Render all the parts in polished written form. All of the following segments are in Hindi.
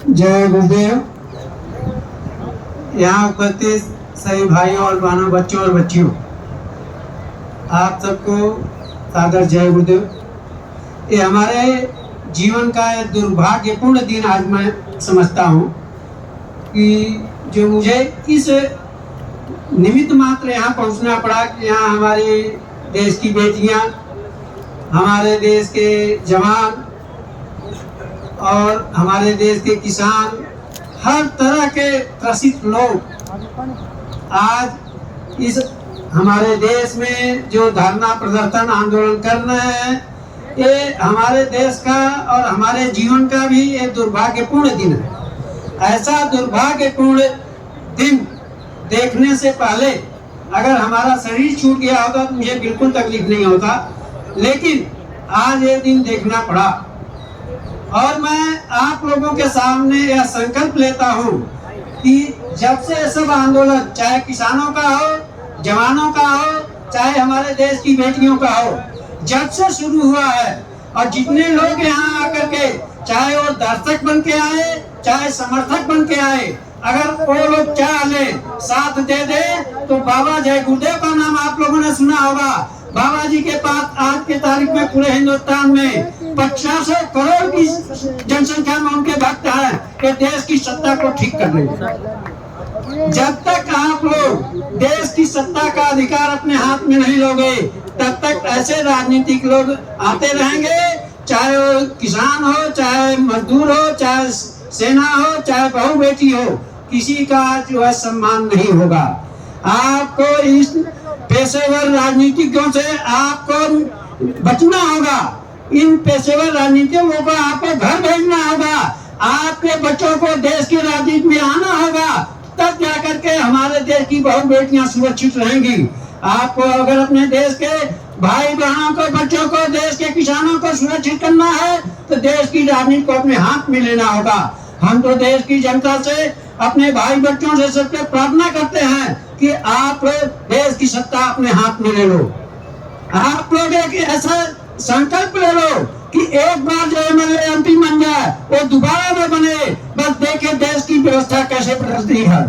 जय गुरुदेव। यहाँ उपस्थित सभी भाइयों और बहनों, बच्चों और बच्चियों, आप सबको सादर जय गुरुदेव। ये हमारे जीवन का एक दुर्भाग्यपूर्ण दिन आज मैं समझता हूँ कि जो मुझे इस निमित्त मात्र यहाँ पहुँचना पड़ा कि यहाँ हमारे देश की बेटियाँ, हमारे देश के जवान और हमारे देश के किसान, हर तरह के त्रसित लोग आज इस हमारे देश में जो धरना प्रदर्शन आंदोलन कर रहे हैं, ये हमारे देश का और हमारे जीवन का भी एक दुर्भाग्यपूर्ण दिन है। ऐसा दुर्भाग्यपूर्ण दिन देखने से पहले अगर हमारा शरीर छूट गया होता तो मुझे बिल्कुल तकलीफ नहीं होता, लेकिन आज ये दिन देखना पड़ा। और मैं आप लोगों के सामने यह संकल्प लेता हूँ कि जब से ये सब आंदोलन, चाहे किसानों का हो, जवानों का हो, चाहे हमारे देश की बेटियों का हो, जब से शुरू हुआ है और जितने लोग यहाँ आकर के, चाहे वो दर्शक बन के आए, चाहे समर्थक बन के आए, अगर वो लोग चाह ले, साथ दे दे, तो बाबा जय गुरुदेव का नाम आप लोगों ने सुना होगा। बाबा जी के पास आज के तारीख में पूरे हिंदुस्तान में 50 करोड़ की जनसंख्या में उनके भक्त हैं कि देश की सत्ता को ठीक कर रहे। जब तक आप लोग देश की सत्ता का अधिकार अपने हाथ में नहीं लोगे, तब तक ऐसे राजनीतिक लोग आते रहेंगे, चाहे वो किसान हो, चाहे मजदूर हो, चाहे सेना हो, चाहे बहू बेटी हो, किसी का जो है सम्मान नहीं होगा। आपको इस पेशेवर राजनीतिज्ञों से आपको बचना होगा। इन पेशेवर राजनीतिज्ञों को आपको घर भेजना होगा। आपके बच्चों को देश की राजनीति में आना होगा, तब जाकर के हमारे देश की बहु बेटियां सुरक्षित रहेंगी। आपको अगर अपने देश के भाई बहनों को, बच्चों को, देश के किसानों को सुरक्षित करना है तो देश की राजनीति को अपने हाथ में लेना होगा। हम तो देश की जनता से, अपने भाई बच्चों से सबसे प्रार्थना करते हैं कि आप लोग देश की सत्ता अपने हाथ में ले लो। आप लोग एक ऐसा संकल्प ले लो कि एक बार जो एमएलए एमपी बन जाए वो दोबारा न बने, बस देखे देश की व्यवस्था कैसे बदलती है।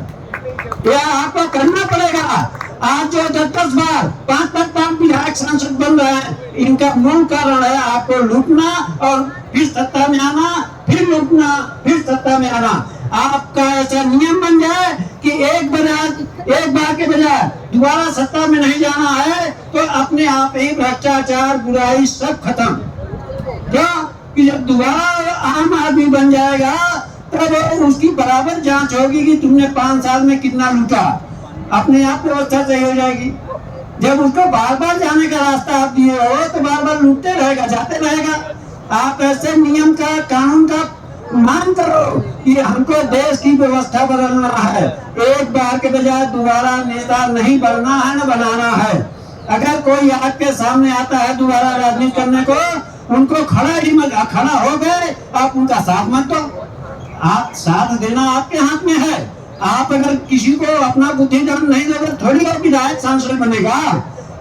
यह आपको करना पड़ेगा। आज जो 10 बार 5 विधायक सांसद बन रहे हैं, इनका मूल कारण है आपको लूटना और फिर सत्ता में आना, फिर लूटना, फिर सत्ता में आना। आपका ऐसा नियम बन जाए कि एक बार के बजाय दोबारा सत्ता में नहीं जाना है, तो अपने आप ही भ्रष्टाचार, बुराई सब खत्म। क्यों कि जब दोबारा आम आदमी बन जाएगा तब उसकी बराबर जांच होगी कि तुमने 5 साल में कितना लूटा, अपने आप व्यवस्था सही हो जाएगी। जब उसको बार बार जाने का रास्ता आप दिए हो तो बार बार लूटते रहेगा, जाते रहेगा। आप ऐसे नियम का, कानून का मांग करो कि हमको देश की व्यवस्था बदलना है। एक बार के बजाय दोबारा नेता नहीं बनना है, न बनाना है। अगर कोई आपके सामने आता है दोबारा राजनीति करने को, उनको खड़ा हो गए, आप उनका साथ मत दो। आप साथ देना आपके हाथ में है। आप अगर किसी को अपना बुद्धि जब नहीं दोगे, थोड़ी और विधायक सांसद बनेगा।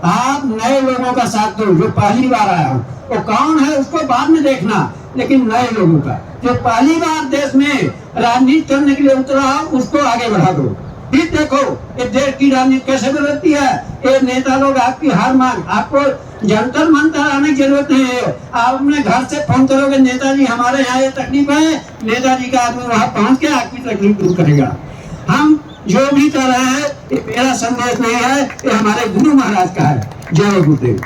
आप नए लोगों का साथ दो। जो पहली बार आया हो वो कौन है उसको बाद में देखना, लेकिन नए लोगों का, जो पहली बार देश में राजनीति करने के लिए उतरा हो, उसको आगे बढ़ा दो। फिर देखो ये देश की राजनीति कैसे बदलती है। ये नेता लोग आपकी हार मान, आपको जंतर मंतर आने की जरूरत नहीं है। आप अपने घर से फोन करोगे, नेताजी हमारे यहाँ ये तकलीफ है, नेताजी का आदमी वहाँ पहुँच के आपकी तकलीफ दूर करेगा। हम जो भी कर रहे हैं ये मेरा संदेश नहीं है, ये हमारे गुरु महाराज का है। जय गुरुदेव।